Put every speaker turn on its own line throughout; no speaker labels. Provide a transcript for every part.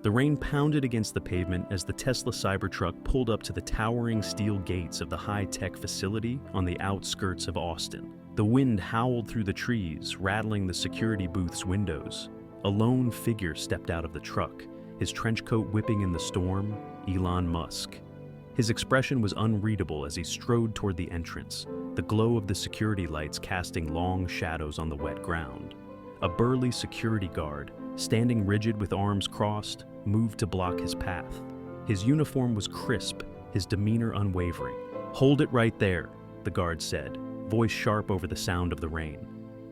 The rain pounded against the pavement as the Tesla Cybertruck pulled up to the towering steel gates of the high-tech facility on the outskirts of Austin. The wind howled through the trees, rattling the security booth's windows. A lone figure stepped out of the truck, his trench coat whipping in the storm, Elon Musk. His expression was unreadable as he strode toward the entrance, the glow of the security lights casting long shadows on the wet ground. A burly security guard, standing rigid with arms crossed, moved to block his path. His uniform was crisp, his demeanor unwavering. "Hold it right there," the guard said, voice sharp over the sound of the rain.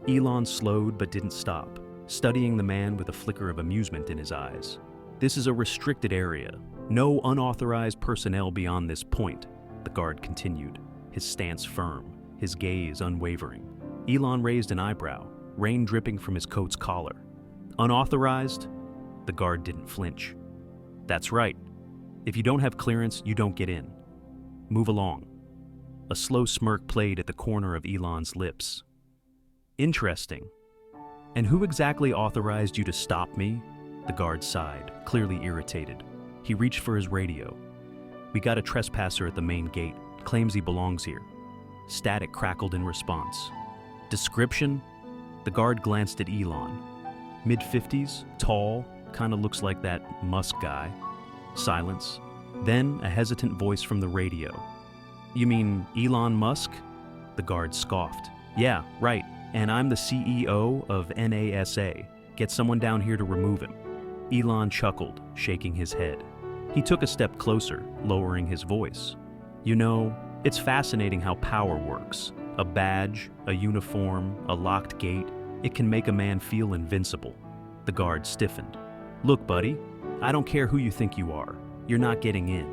Elon slowed but didn't stop, studying the man with a flicker of amusement in his eyes. "This is a restricted area. No unauthorized personnel beyond this point," the guard continued, his stance firm, his gaze unwavering. Elon raised an eyebrow, rain dripping from his coat's collar. "Unauthorized?" The guard didn't flinch. "That's right. If you don't have clearance, you don't get in. Move along." A slow smirk played at the corner of Elon's lips. "Interesting. And who exactly authorized you to stop me?" The guard sighed, clearly irritated. He reached for his radio. "We got a trespasser at the main gate. Claims he belongs here." Static crackled in response. "Description?" The guard glanced at Elon. Mid-50s, tall, kinda looks like that Musk guy. Silence. Then a hesitant voice from the radio. "You mean Elon Musk?" The guard scoffed. "Yeah, right. And I'm the CEO of NASA. Get someone down here to remove him." Elon chuckled, shaking his head. He took a step closer, lowering his voice. "You know, it's fascinating how power works. A badge, a uniform, a locked gate, it can make a man feel invincible." The guard stiffened. "Look, buddy, I don't care who you think you are. You're not getting in."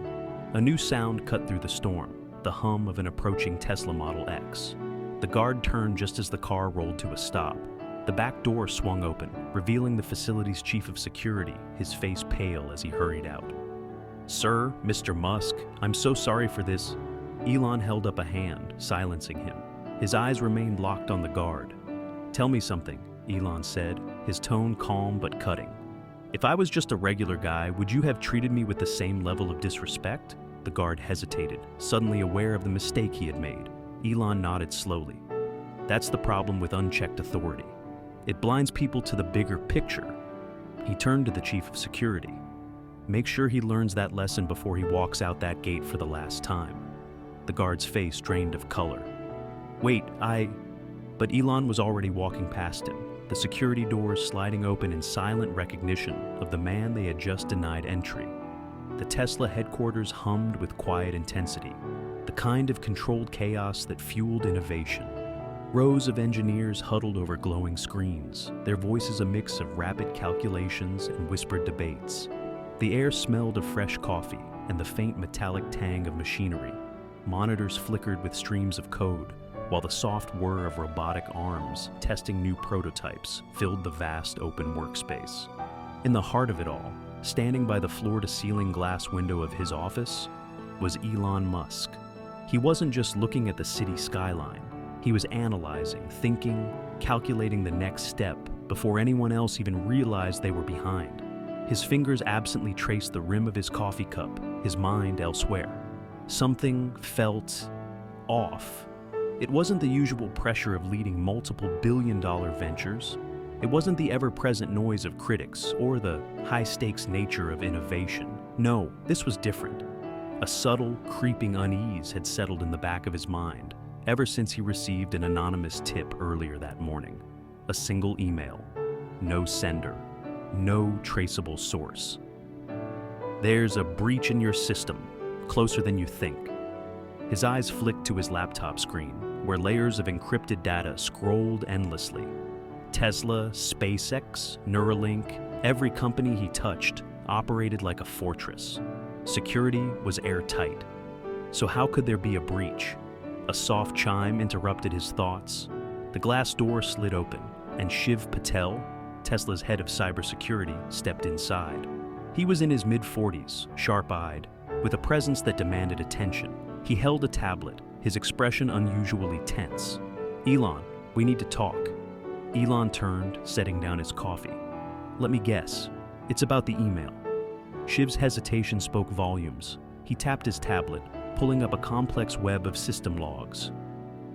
A new sound cut through the storm, the hum of an approaching Tesla Model X. The guard turned just as the car rolled to a stop. The back door swung open, revealing the facility's chief of security, his face pale as he hurried out. "Sir, Mr. Musk, I'm so sorry for this." Elon held up a hand, silencing him. His eyes remained locked on the guard. "Tell me something," Elon said, his tone calm but cutting. "If I was just a regular guy, would you have treated me with the same level of disrespect?" The guard hesitated, suddenly aware of the mistake he had made. Elon nodded slowly. "That's the problem with unchecked authority. It blinds people to the bigger picture." He turned to the chief of security. "Make sure he learns that lesson before he walks out that gate for the last time." The guard's face drained of color. "Wait, But Elon was already walking past him, the security doors sliding open in silent recognition of the man they had just denied entry. The Tesla headquarters hummed with quiet intensity, the kind of controlled chaos that fueled innovation. Rows of engineers huddled over glowing screens, their voices a mix of rapid calculations and whispered debates. The air smelled of fresh coffee and the faint metallic tang of machinery. Monitors flickered with streams of code, while the soft whir of robotic arms testing new prototypes filled the vast open workspace. In the heart of it all, standing by the floor-to-ceiling glass window of his office, was Elon Musk. He wasn't just looking at the city skyline. He was analyzing, thinking, calculating the next step before anyone else even realized they were behind. His fingers absently traced the rim of his coffee cup, his mind elsewhere. Something felt off. It wasn't the usual pressure of leading multiple billion-dollar ventures. It wasn't the ever-present noise of critics or the high-stakes nature of innovation. No, this was different. A subtle, creeping unease had settled in the back of his mind ever since he received an anonymous tip earlier that morning. A single email. No sender. No traceable source. "There's a breach in your system, closer than you think." His eyes flicked to his laptop screen, where layers of encrypted data scrolled endlessly. Tesla, SpaceX, Neuralink, every company he touched operated like a fortress. Security was airtight. So how could there be a breach? A soft chime interrupted his thoughts. The glass door slid open, and Shiv Patel, Tesla's head of cybersecurity, stepped inside. He was in his mid-40s, sharp-eyed, with a presence that demanded attention. He held a tablet, his expression unusually tense. "Elon, we need to talk." Elon turned, setting down his coffee. "Let me guess. It's about the email." Shiv's hesitation spoke volumes. He tapped his tablet, pulling up a complex web of system logs.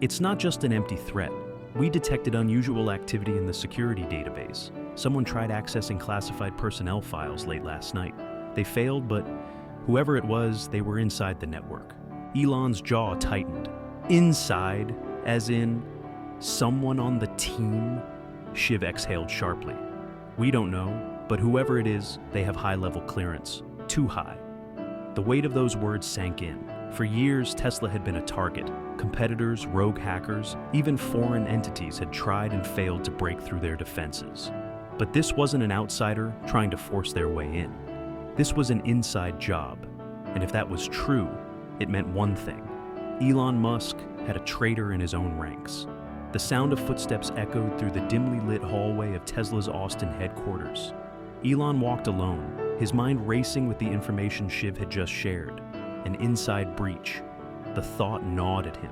It's not just an empty threat. We detected unusual activity in the security database. Someone tried accessing classified personnel files late last night. They failed, but whoever it was, they were inside the network. Elon's jaw tightened. Inside, as in someone on the team? Shiv exhaled sharply. We don't know, but whoever it is, they have high-level clearance. Too high. The weight of those words sank in. For years, Tesla had been a target. Competitors, rogue hackers, even foreign entities had tried and failed to break through their defenses. But this wasn't an outsider trying to force their way in. This was an inside job. And if that was true, it meant one thing. Elon Musk had a traitor in his own ranks. The sound of footsteps echoed through the dimly lit hallway of Tesla's Austin headquarters. Elon walked alone, his mind racing with the information Shiv had just shared. An inside breach. The thought gnawed at him.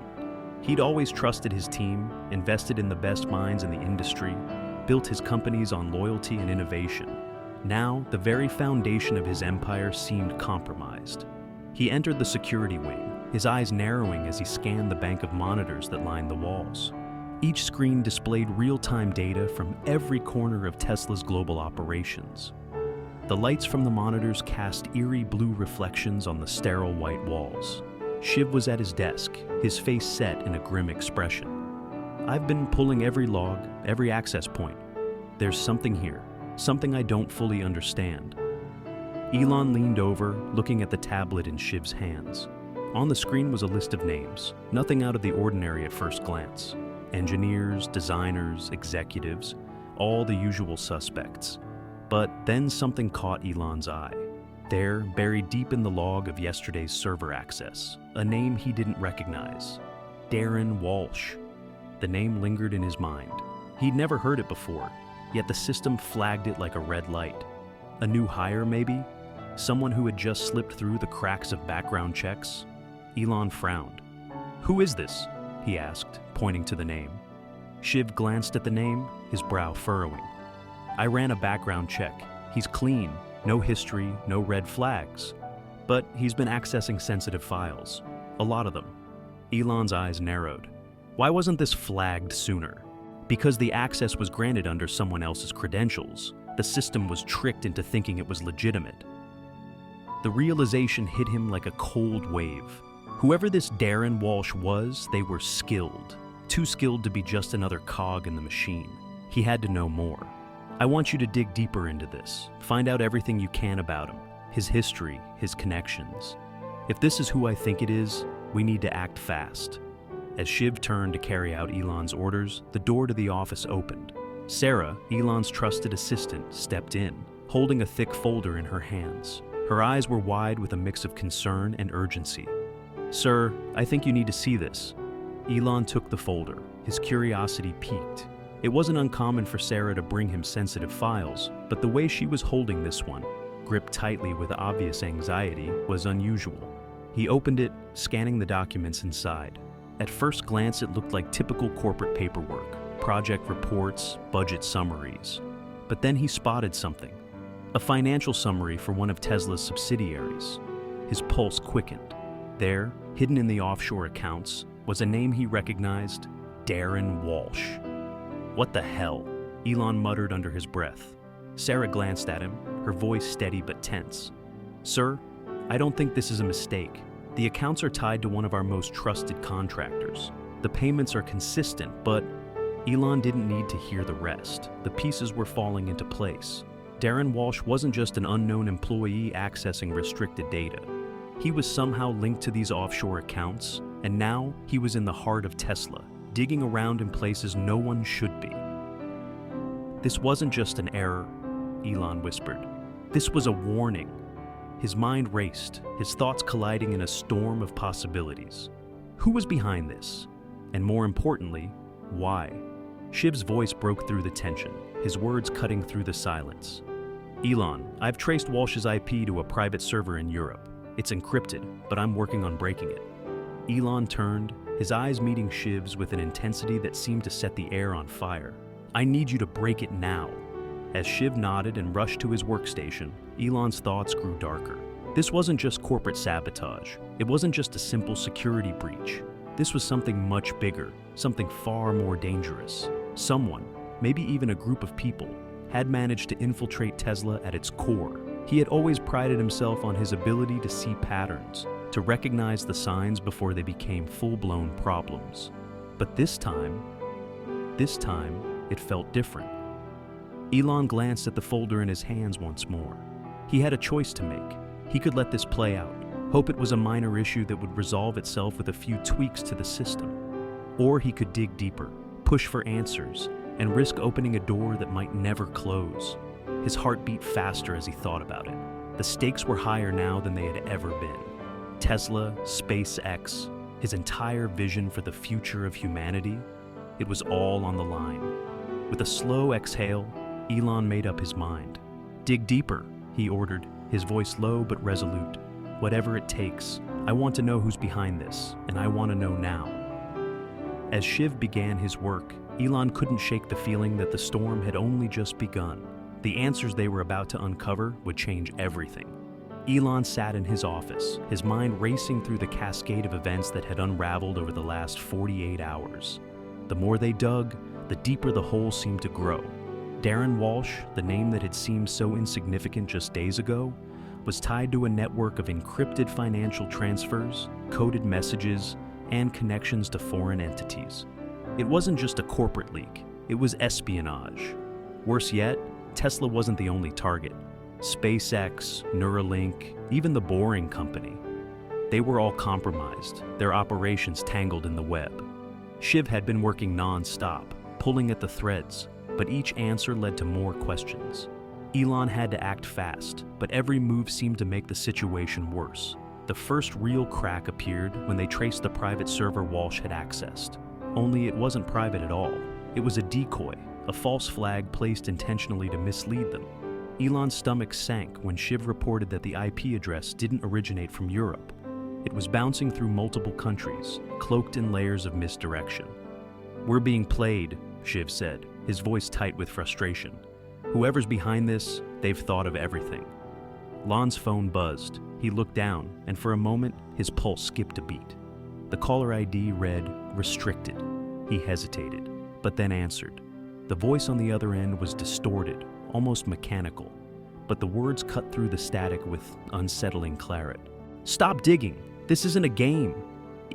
He'd always trusted his team, invested in the best minds in the industry, built his companies on loyalty and innovation. Now, the very foundation of his empire seemed compromised. He entered the security wing, his eyes narrowing as he scanned the bank of monitors that lined the walls. Each screen displayed real-time data from every corner of Tesla's global operations. The lights from the monitors cast eerie blue reflections on the sterile white walls. Shiv was at his desk, his face set in a grim expression. I've been pulling every log, every access point. There's something here, something I don't fully understand. Elon leaned over, looking at the tablet in Shiv's hands. On the screen was a list of names, nothing out of the ordinary at first glance. Engineers, designers, executives, all the usual suspects. But then something caught Elon's eye. There, buried deep in the log of yesterday's server access, a name he didn't recognize. Darren Walsh. The name lingered in his mind. He'd never heard it before, yet the system flagged it like a red light. A new hire, maybe? Someone who had just slipped through the cracks of background checks? Elon frowned. Who is this? He asked, pointing to the name. Shiv glanced at the name, his brow furrowing. I ran a background check. He's clean, no history, no red flags. But he's been accessing sensitive files. A lot of them. Elon's eyes narrowed. Why wasn't this flagged sooner? Because the access was granted under someone else's credentials. The system was tricked into thinking it was legitimate. The realization hit him like a cold wave. Whoever this Darren Walsh was, they were skilled. Too skilled to be just another cog in the machine. He had to know more. I want you to dig deeper into this. Find out everything you can about him. His history, his connections. If this is who I think it is, we need to act fast. As Shiv turned to carry out Elon's orders, the door to the office opened. Sarah, Elon's trusted assistant, stepped in, holding a thick folder in her hands. Her eyes were wide with a mix of concern and urgency. Sir, I think you need to see this. Elon took the folder, his curiosity piqued. It wasn't uncommon for Sarah to bring him sensitive files, but the way she was holding this one, gripped tightly with obvious anxiety, was unusual. He opened it, scanning the documents inside. At first glance, it looked like typical corporate paperwork, project reports, budget summaries. But then he spotted something. A financial summary for one of Tesla's subsidiaries. His pulse quickened. There, hidden in the offshore accounts, was a name he recognized, Darren Walsh. What the hell? Elon muttered under his breath. Sarah glanced at him, her voice steady but tense. Sir, I don't think this is a mistake. The accounts are tied to one of our most trusted contractors. The payments are consistent, but Elon didn't need to hear the rest. The pieces were falling into place. Darren Walsh wasn't just an unknown employee accessing restricted data. He was somehow linked to these offshore accounts, and now he was in the heart of Tesla, digging around in places no one should be. This wasn't just an error, Elon whispered. This was a warning. His mind raced, his thoughts colliding in a storm of possibilities. Who was behind this? And more importantly, why? Shiv's voice broke through the tension, his words cutting through the silence. Elon, I've traced Walsh's IP to a private server in Europe. It's encrypted, but I'm working on breaking it. Elon turned, his eyes meeting Shiv's with an intensity that seemed to set the air on fire. I need you to break it now. As Shiv nodded and rushed to his workstation, Elon's thoughts grew darker. This wasn't just corporate sabotage. It wasn't just a simple security breach. This was something much bigger, something far more dangerous. Someone, maybe even a group of people, had managed to infiltrate Tesla at its core. He had always prided himself on his ability to see patterns, to recognize the signs before they became full-blown problems. But this time, it felt different. Elon glanced at the folder in his hands once more. He had a choice to make. He could let this play out, hope it was a minor issue that would resolve itself with a few tweaks to the system. Or he could dig deeper, push for answers, and risk opening a door that might never close. His heart beat faster as he thought about it. The stakes were higher now than they had ever been. Tesla, SpaceX, his entire vision for the future of humanity, it was all on the line. With a slow exhale, Elon made up his mind. "Dig deeper," he ordered, his voice low but resolute. "Whatever it takes, I want to know who's behind this, and I want to know now." As Shiv began his work, Elon couldn't shake the feeling that the storm had only just begun. The answers they were about to uncover would change everything. Elon sat in his office, his mind racing through the cascade of events that had unraveled over the last 48 hours. The more they dug, the deeper the hole seemed to grow. Darren Walsh, the name that had seemed so insignificant just days ago, was tied to a network of encrypted financial transfers, coded messages, and connections to foreign entities. It wasn't just a corporate leak, it was espionage. Worse yet, Tesla wasn't the only target. SpaceX, Neuralink, even the Boring Company. They were all compromised, their operations tangled in the web. Shiv had been working non-stop, pulling at the threads, but each answer led to more questions. Elon had to act fast, but every move seemed to make the situation worse. The first real crack appeared when they traced the private server Walsh had accessed. Only it wasn't private at all. It was a decoy, a false flag placed intentionally to mislead them. Elon's stomach sank when Shiv reported that the IP address didn't originate from Europe. It was bouncing through multiple countries, cloaked in layers of misdirection. "We're being played," Shiv said, his voice tight with frustration. "Whoever's behind this, they've thought of everything." Lon's phone buzzed. He looked down, and for a moment, his pulse skipped a beat. The caller ID read, "restricted." He hesitated, but then answered. The voice on the other end was distorted, almost mechanical, but the words cut through the static with unsettling clarity. "Stop digging! This isn't a game!"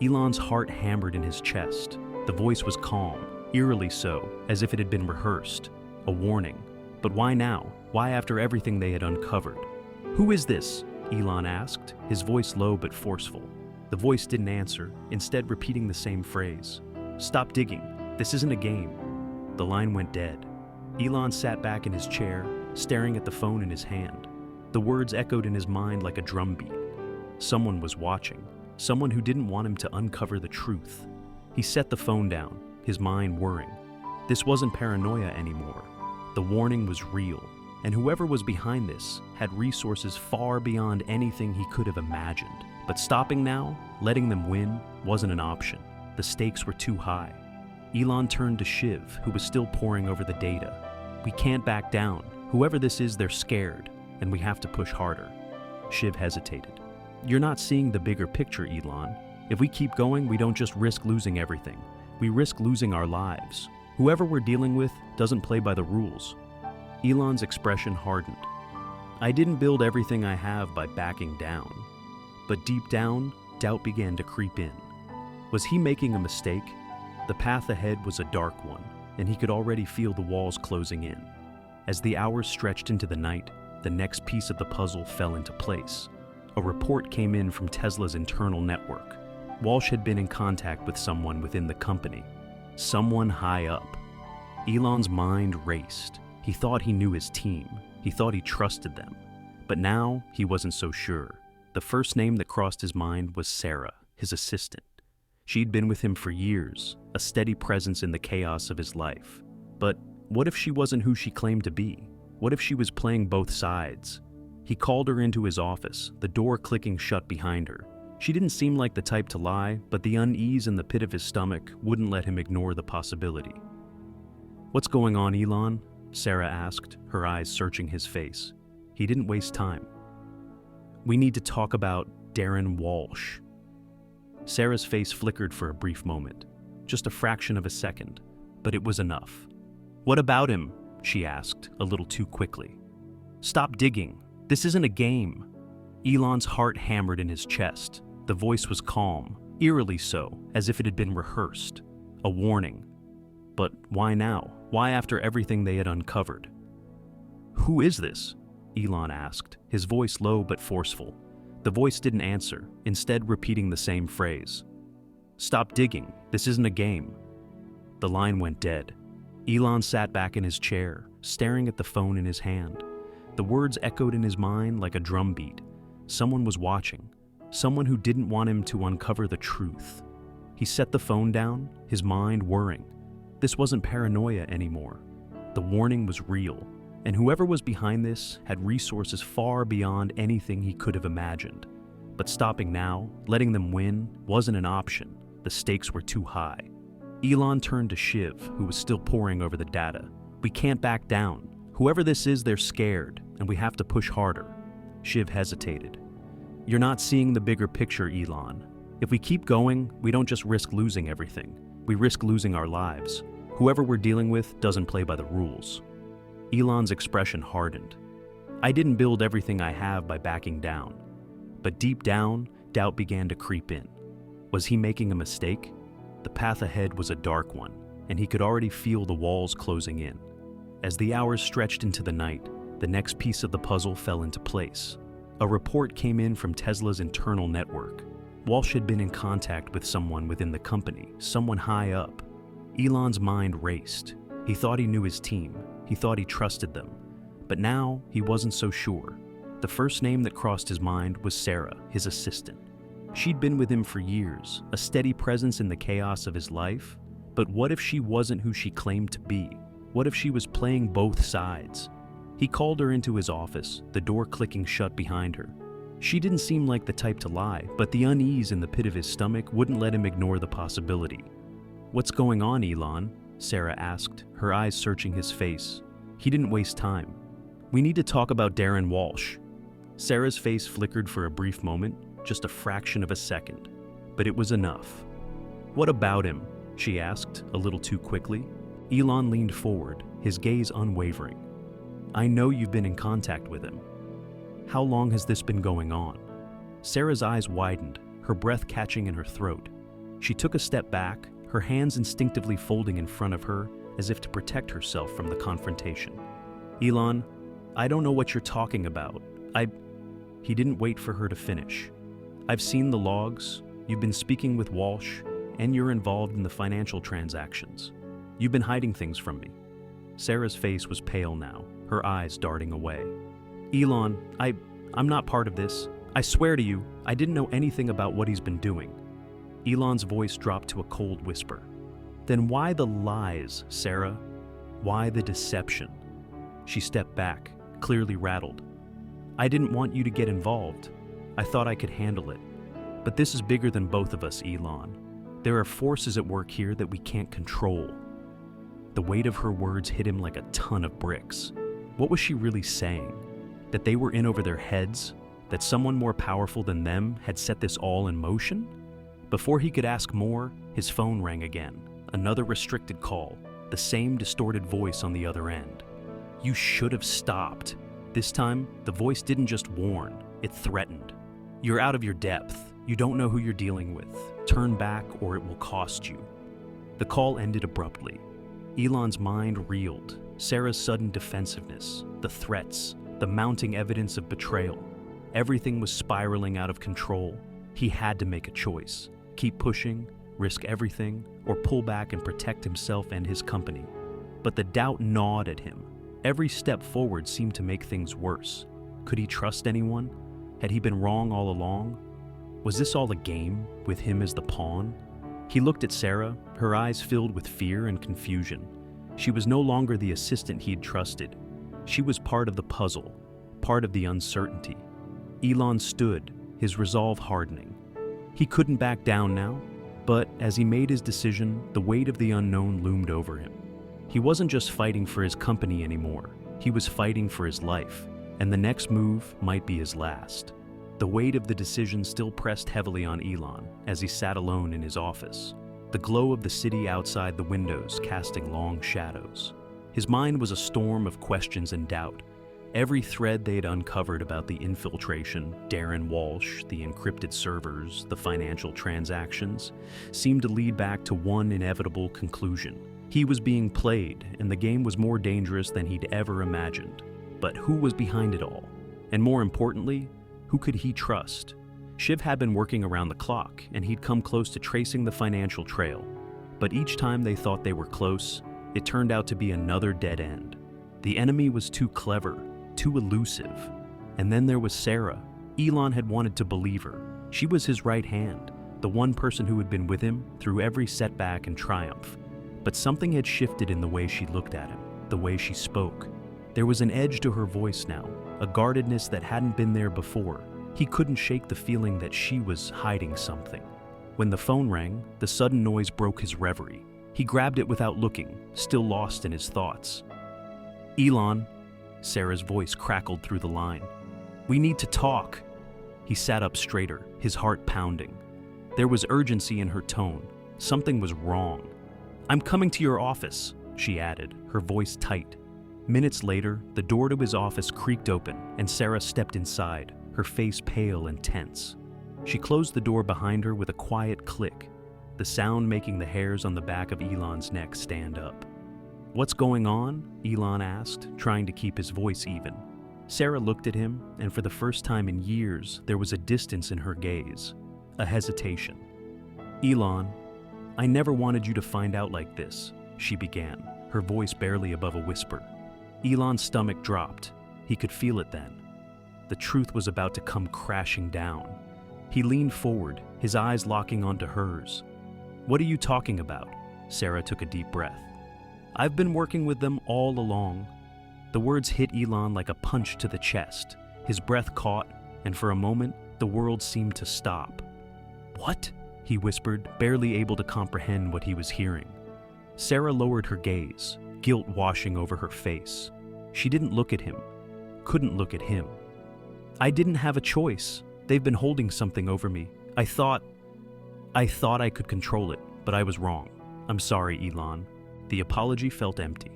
Elon's heart hammered in his chest. The voice was calm, eerily so, as if it had been rehearsed. A warning. But why now? Why after everything they had uncovered? "Who is this?" Elon asked, his voice low but forceful. The voice didn't answer, instead repeating the same phrase. "Stop digging. This isn't a game." The line went dead. Elon sat back in his chair, staring at the phone in his hand. The words echoed in his mind like a drumbeat. Someone was watching, someone who didn't want him to uncover the truth. He set the phone down, his mind whirring. This wasn't paranoia anymore. The warning was real, and whoever was behind this had resources far beyond anything he could have imagined. But stopping now, letting them win, wasn't an option. The stakes were too high. Elon turned to Shiv, who was still poring over the data. "We can't back down. Whoever this is, they're scared, and we have to push harder." Shiv hesitated. "You're not seeing the bigger picture, Elon. If we keep going, we don't just risk losing everything. We risk losing our lives. Whoever we're dealing with doesn't play by the rules." Elon's expression hardened. "I didn't build everything I have by backing down." But deep down, doubt began to creep in. Was he making a mistake? The path ahead was a dark one, and he could already feel the walls closing in. As the hours stretched into the night, the next piece of the puzzle fell into place. A report came in from Tesla's internal network. Walsh had been in contact with someone within the company, someone high up. Elon's mind raced. He thought he knew his team. He thought he trusted them. But now, he wasn't so sure. The first name that crossed his mind was Sarah, his assistant. She'd been with him for years, a steady presence in the chaos of his life. But what if she wasn't who she claimed to be? What if she was playing both sides? He called her into his office, the door clicking shut behind her. She didn't seem like the type to lie, but the unease in the pit of his stomach wouldn't let him ignore the possibility. "What's going on, Elon?" Sarah asked, her eyes searching his face. He didn't waste time. We need to talk about Darren Walsh. Sarah's face flickered for a brief moment, just a fraction of a second, but it was enough. What about him? She asked, a little too quickly. Stop digging. This isn't a game. Elon's heart hammered in his chest. The voice was calm, eerily so, as if it had been rehearsed. A warning. But why now? Why after everything they had uncovered? Who is this? Elon asked, his voice low but forceful. The voice didn't answer, instead repeating the same phrase. Stop digging. This isn't a game. The line went dead. Elon sat back in his chair, staring at the phone in his hand. The words echoed in his mind like a drumbeat. Someone was watching. Someone who didn't want him to uncover the truth. He set the phone down, his mind whirring. This wasn't paranoia anymore. The warning was real, and whoever was behind this had resources far beyond anything he could have imagined. But stopping now, letting them win, wasn't an option. The stakes were too high. Elon turned to Shiv, who was still poring over the data. We can't back down. Whoever this is, they're scared, and we have to push harder. Shiv hesitated. You're not seeing the bigger picture, Elon. If we keep going, we don't just risk losing everything. We risk losing our lives. Whoever we're dealing with doesn't play by the rules. Elon's expression hardened. I didn't build everything I have by backing down. But deep down, doubt began to creep in. Was he making a mistake? The path ahead was a dark one, and he could already feel the walls closing in. As the hours stretched into the night, the next piece of the puzzle fell into place. A report came in from Tesla's internal network. Walsh had been in contact with someone within the company, someone high up. Elon's mind raced. He thought he knew his team. He thought he trusted them. But now, he wasn't so sure. The first name that crossed his mind was Sarah, his assistant. She'd been with him for years, a steady presence in the chaos of his life. But what if she wasn't who she claimed to be? What if she was playing both sides? He called her into his office, the door clicking shut behind her. She didn't seem like the type to lie, but the unease in the pit of his stomach wouldn't let him ignore the possibility. What's going on, Elon? Sarah asked, her eyes searching his face. He didn't waste time. We need to talk about Darren Walsh. Sarah's face flickered for a brief moment, just a fraction of a second. But it was enough. What about him? She asked, a little too quickly. Elon leaned forward, his gaze unwavering. I know you've been in contact with him. How long has this been going on? Sarah's eyes widened, her breath catching in her throat. She took a step back, her hands instinctively folding in front of her as if to protect herself from the confrontation. Elon, I don't know what you're talking about. He didn't wait for her to finish. I've seen the logs. You've been speaking with Walsh, and you're involved in the financial transactions. You've been hiding things from me. Sarah's face was pale now, her eyes darting away. Elon, I'm not part of this. I swear to you, I didn't know anything about what he's been doing. Elon's voice dropped to a cold whisper. Then why the lies, Sarah? Why the deception? She stepped back, clearly rattled. I didn't want you to get involved. I thought I could handle it. But this is bigger than both of us, Elon. There are forces at work here that we can't control. The weight of her words hit him like a ton of bricks. What was she really saying? That they were in over their heads? That someone more powerful than them had set this all in motion? Before he could ask more, his phone rang again. Another restricted call, the same distorted voice on the other end. You should have stopped. This time, the voice didn't just warn, it threatened. You're out of your depth. You don't know who you're dealing with. Turn back or it will cost you. The call ended abruptly. Elon's mind reeled. Sarah's sudden defensiveness, the threats, the mounting evidence of betrayal. Everything was spiraling out of control. He had to make a choice. Keep pushing, risk everything, or pull back and protect himself and his company. But the doubt gnawed at him. Every step forward seemed to make things worse. Could he trust anyone? Had he been wrong all along? Was this all a game, with him as the pawn? He looked at Sarah, her eyes filled with fear and confusion. She was no longer the assistant he'd trusted. She was part of the puzzle, part of the uncertainty. Elon stood, his resolve hardening. He couldn't back down now, but as he made his decision, the weight of the unknown loomed over him. He wasn't just fighting for his company anymore. He was fighting for his life, and the next move might be his last. The weight of the decision still pressed heavily on Elon as he sat alone in his office, the glow of the city outside the windows casting long shadows. His mind was a storm of questions and doubt. Every thread they had uncovered about the infiltration, Darren Walsh, the encrypted servers, the financial transactions, seemed to lead back to one inevitable conclusion. He was being played, and the game was more dangerous than he'd ever imagined. But who was behind it all? And more importantly, who could he trust? Shiv had been working around the clock, and he'd come close to tracing the financial trail. But each time they thought they were close, it turned out to be another dead end. The enemy was too clever, too elusive. And then there was Sarah. Elon had wanted to believe her. She was his right hand, the one person who had been with him through every setback and triumph. But something had shifted in the way she looked at him, the way she spoke. There was an edge to her voice now, a guardedness that hadn't been there before. He couldn't shake the feeling that she was hiding something. When the phone rang, the sudden noise broke his reverie. He grabbed it without looking, still lost in his thoughts. "Elon," Sarah's voice crackled through the line. "We need to talk." He sat up straighter, his heart pounding. There was urgency in her tone. Something was wrong. "I'm coming to your office," she added, her voice tight. Minutes later, the door to his office creaked open, and Sarah stepped inside, her face pale and tense. She closed the door behind her with a quiet click, the sound making the hairs on the back of Elon's neck stand up. "What's going on?" Elon asked, trying to keep his voice even. Sarah looked at him, and for the first time in years, there was a distance in her gaze, a hesitation. "Elon, I never wanted you to find out like this," she began, her voice barely above a whisper. Elon's stomach dropped. He could feel it then. The truth was about to come crashing down. He leaned forward, his eyes locking onto hers. "What are you talking about?" Sarah took a deep breath. "I've been working with them all along." The words hit Elon like a punch to the chest. His breath caught, and for a moment, the world seemed to stop. "What?" he whispered, barely able to comprehend what he was hearing. Sarah lowered her gaze, guilt washing over her face. She didn't look at him, couldn't look at him. "I didn't have a choice. They've been holding something over me. I thought I could control it, but I was wrong. I'm sorry, Elon." The apology felt empty.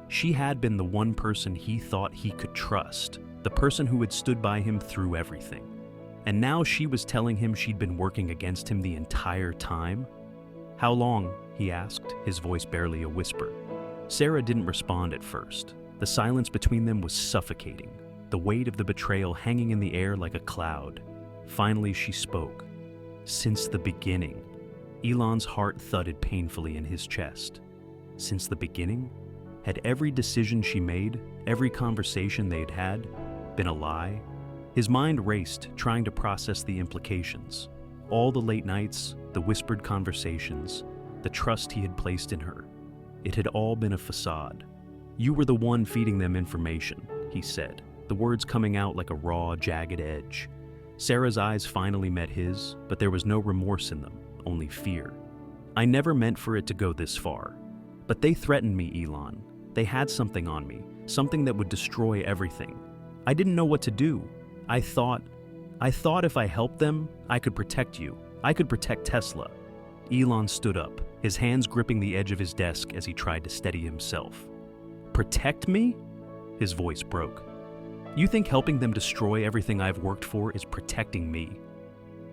She had been the one person he thought he could trust, the person who had stood by him through everything. And now she was telling him she'd been working against him the entire time? "How long?" he asked, his voice barely a whisper. Sarah didn't respond at first. The silence between them was suffocating, the weight of the betrayal hanging in the air like a cloud. Finally, she spoke. "Since the beginning." Elon's heart thudded painfully in his chest. Since the beginning? Had every decision she made, every conversation they'd had, been a lie? His mind raced, trying to process the implications. All the late nights, the whispered conversations, the trust he had placed in her. It had all been a facade. "You were the one feeding them information," he said, the words coming out like a raw, jagged edge. Sarah's eyes finally met his, but there was no remorse in them, only fear. "I never meant for it to go this far. But they threatened me, Elon. They had something on me, something that would destroy everything. I didn't know what to do. I thought if I helped them, I could protect you. I could protect Tesla." Elon stood up, his hands gripping the edge of his desk as he tried to steady himself. "Protect me?" His voice broke. "You think helping them destroy everything I've worked for is protecting me?"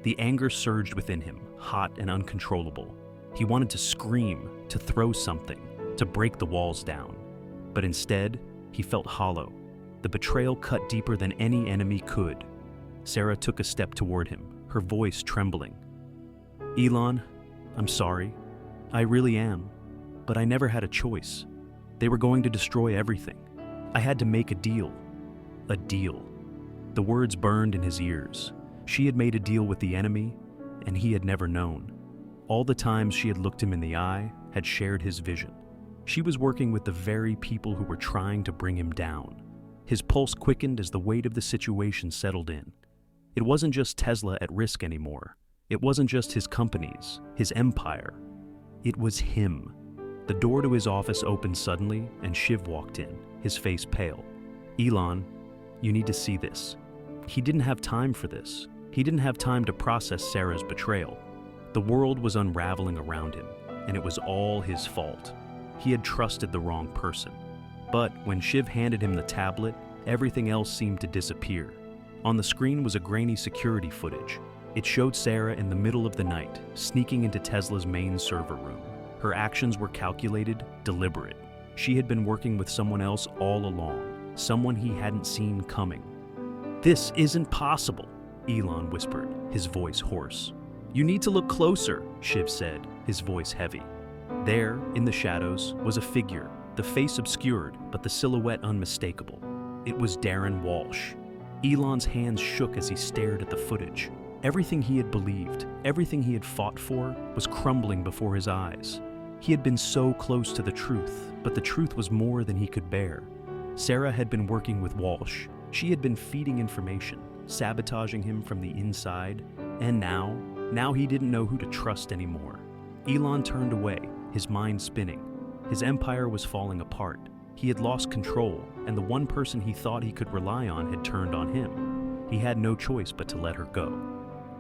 The anger surged within him, hot and uncontrollable. He wanted to scream, to throw something, to break the walls down. But instead, he felt hollow. The betrayal cut deeper than any enemy could. Sarah took a step toward him, her voice trembling. "Elon, I'm sorry. I really am. But I never had a choice. They were going to destroy everything. I had to make a deal." A deal. The words burned in his ears. She had made a deal with the enemy, and he had never known. All the times she had looked him in the eye, had shared his vision. She was working with the very people who were trying to bring him down. His pulse quickened as the weight of the situation settled in. It wasn't just Tesla at risk anymore. It wasn't just his companies, his empire. It was him. The door to his office opened suddenly, and Shiv walked in, his face pale. "Elon, you need to see this." He didn't have time for this. He didn't have time to process Sarah's betrayal. The world was unraveling around him, and it was all his fault. He had trusted the wrong person. But when Shiv handed him the tablet, everything else seemed to disappear. On the screen was a grainy security footage. It showed Sarah in the middle of the night, sneaking into Tesla's main server room. Her actions were calculated, deliberate. She had been working with someone else all along, someone he hadn't seen coming. "This isn't possible," Elon whispered, his voice hoarse. "You need to look closer," Shiv said, his voice heavy. There, in the shadows, was a figure, the face obscured, but the silhouette unmistakable. It was Darren Walsh. Elon's hands shook as he stared at the footage. Everything he had believed, everything he had fought for, was crumbling before his eyes. He had been so close to the truth, but the truth was more than he could bear. Sarah had been working with Walsh. She had been feeding information, sabotaging him from the inside, and now he didn't know who to trust anymore. Elon turned away, his mind spinning. His empire was falling apart. He had lost control, and the one person he thought he could rely on had turned on him. He had no choice but to let her go.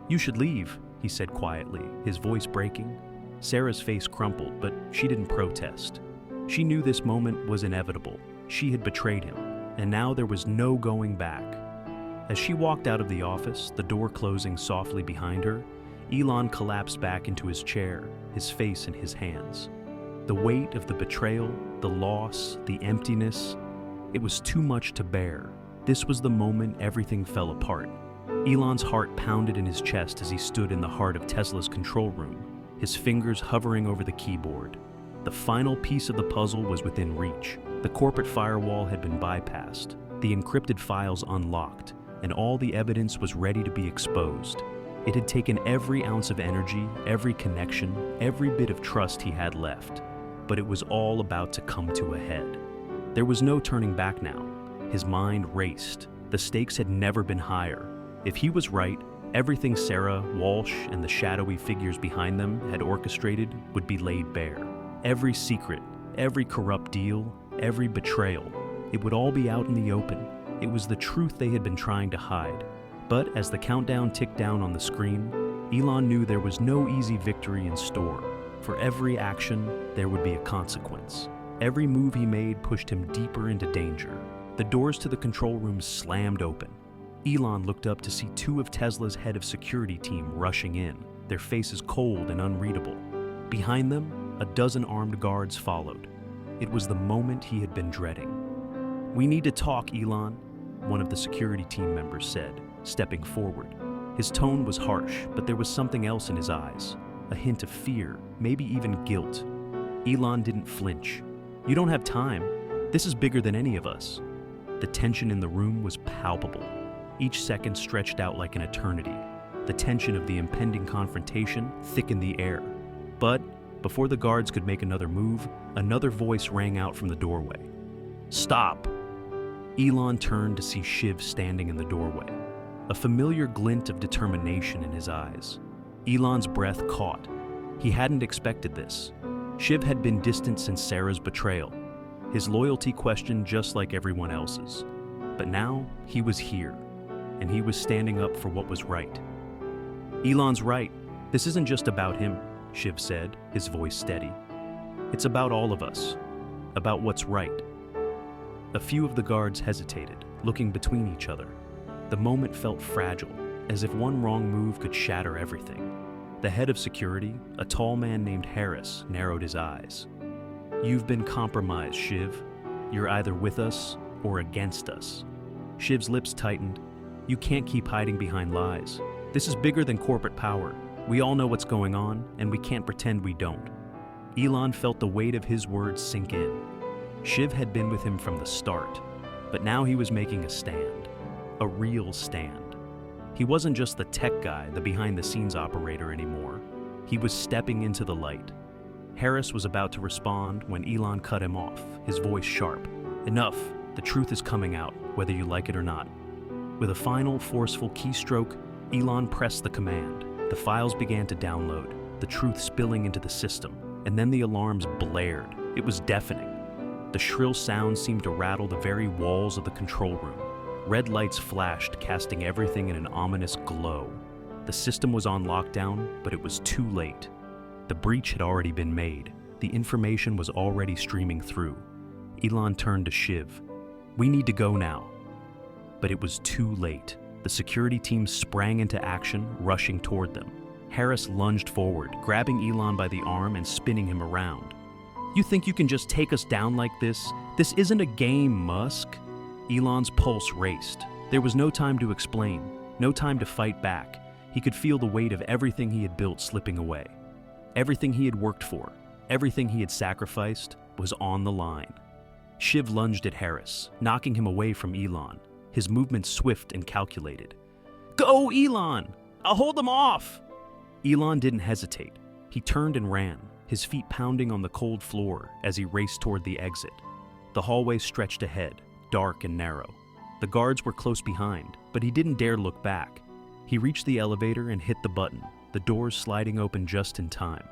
"You should leave," he said quietly, his voice breaking. Sarah's face crumpled, but she didn't protest. She knew this moment was inevitable. She had betrayed him, and now there was no going back. As she walked out of the office, the door closing softly behind her, Elon collapsed back into his chair, his face in his hands. The weight of the betrayal, the loss, the emptiness, it was too much to bear. This was the moment everything fell apart. Elon's heart pounded in his chest as he stood in the heart of Tesla's control room, his fingers hovering over the keyboard. The final piece of the puzzle was within reach. The corporate firewall had been bypassed, the encrypted files unlocked, and all the evidence was ready to be exposed. It had taken every ounce of energy, every connection, every bit of trust he had left, but it was all about to come to a head. There was no turning back now. His mind raced. The stakes had never been higher. If he was right, everything Sarah, Walsh, and the shadowy figures behind them had orchestrated would be laid bare. Every secret, every corrupt deal, every betrayal, it would all be out in the open. It was the truth they had been trying to hide. But as the countdown ticked down on the screen, Elon knew there was no easy victory in store. For every action, there would be a consequence. Every move he made pushed him deeper into danger. The doors to the control room slammed open. Elon looked up to see two of Tesla's head of security team rushing in, their faces cold and unreadable. Behind them, a dozen armed guards followed. It was the moment he had been dreading. "We need to talk, Elon," one of the security team members said, stepping forward. His tone was harsh, but there was something else in his eyes, a hint of fear, maybe even guilt. Elon didn't flinch. "You don't have time. This is bigger than any of us." The tension in the room was palpable. Each second stretched out like an eternity. The tension of the impending confrontation thickened the air. But before the guards could make another move, another voice rang out from the doorway. "Stop!" Elon turned to see Shiv standing in the doorway, a familiar glint of determination in his eyes. Elon's breath caught. He hadn't expected this. Shiv had been distant since Sarah's betrayal, his loyalty questioned just like everyone else's. But now, he was here, and he was standing up for what was right. "Elon's right. This isn't just about him," Shiv said, his voice steady. "It's about all of us, about what's right." A few of the guards hesitated, looking between each other. The moment felt fragile, as if one wrong move could shatter everything. The head of security, a tall man named Harris, narrowed his eyes. "You've been compromised, Shiv. You're either with us or against us." Shiv's lips tightened. "You can't keep hiding behind lies. This is bigger than corporate power. We all know what's going on, and we can't pretend we don't." Elon felt the weight of his words sink in. Shiv had been with him from the start, but now he was making a stand. A real stand. He wasn't just the tech guy, the behind-the-scenes operator anymore. He was stepping into the light. Harris was about to respond when Elon cut him off, his voice sharp. "Enough. The truth is coming out, whether you like it or not." With a final, forceful keystroke, Elon pressed the command. The files began to download, the truth spilling into the system. and then the alarms blared. It was deafening. The shrill sound seemed to rattle the very walls of the control room. Red lights flashed, casting everything in an ominous glow. The system was on lockdown, but it was too late. The breach had already been made. The information was already streaming through. Elon turned to Shiv. "We need to go now." But it was too late. The security team sprang into action, rushing toward them. Harris lunged forward, grabbing Elon by the arm and spinning him around. "You think you can just take us down like this? This isn't a game, Musk." Elon's pulse raced. There was no time to explain, no time to fight back. He could feel the weight of everything he had built slipping away. Everything he had worked for, everything he had sacrificed, was on the line. Shiv lunged at Harris, knocking him away from Elon, his movements swift and calculated. "Go, Elon! I'll hold them off!" Elon didn't hesitate. He turned and ran, his feet pounding on the cold floor as he raced toward the exit. The hallway stretched ahead, dark and narrow. The guards were close behind, but he didn't dare look back. He reached the elevator and hit the button, the doors sliding open just in time.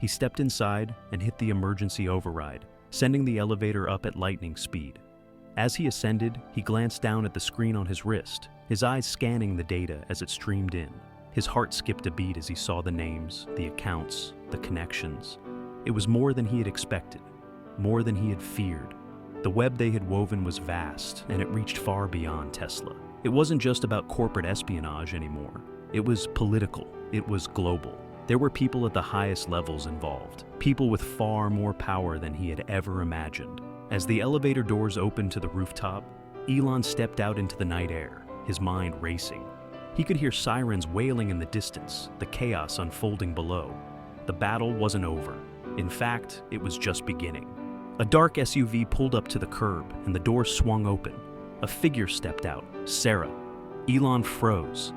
He stepped inside and hit the emergency override, sending the elevator up at lightning speed. As he ascended, he glanced down at the screen on his wrist, his eyes scanning the data as it streamed in. His heart skipped a beat as he saw the names, the accounts, the connections. It was more than he had expected, more than he had feared. The web they had woven was vast, and it reached far beyond Tesla. It wasn't just about corporate espionage anymore. It was political. It was global. There were people at the highest levels involved, people with far more power than he had ever imagined. As the elevator doors opened to the rooftop, Elon stepped out into the night air, his mind racing. He could hear sirens wailing in the distance, the chaos unfolding below. The battle wasn't over. In fact, it was just beginning. A dark SUV pulled up to the curb, and the door swung open. A figure stepped out, Sarah. Elon froze.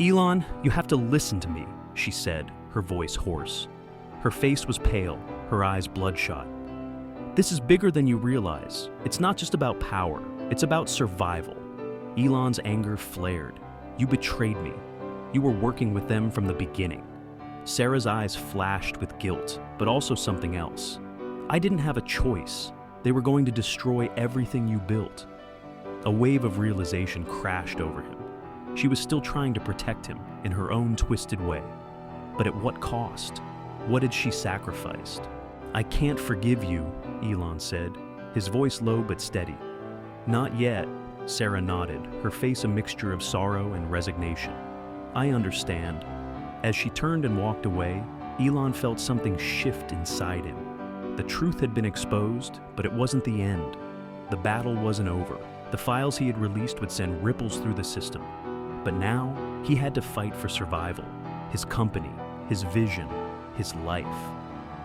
"Elon, you have to listen to me," she said, her voice hoarse. Her face was pale, her eyes bloodshot. "This is bigger than you realize. It's not just about power, it's about survival." Elon's anger flared. "You betrayed me. You were working with them from the beginning." Sarah's eyes flashed with guilt, but also something else. "I didn't have a choice. They were going to destroy everything you built." A wave of realization crashed over him. She was still trying to protect him in her own twisted way. But at what cost? What had she sacrificed? "I can't forgive you," Elon said, his voice low but steady. "Not yet," Sarah nodded, her face a mixture of sorrow and resignation. "I understand." As she turned and walked away, Elon felt something shift inside him. The truth had been exposed, but it wasn't the end. The battle wasn't over. The files he had released would send ripples through the system. But now, he had to fight for survival, his company, his vision, his life.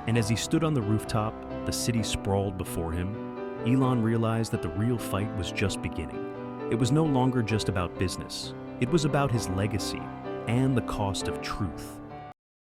And as he stood on the rooftop, the city sprawled before him, Elon realized that the real fight was just beginning. It was no longer just about business. It was about his legacy and the cost of truth.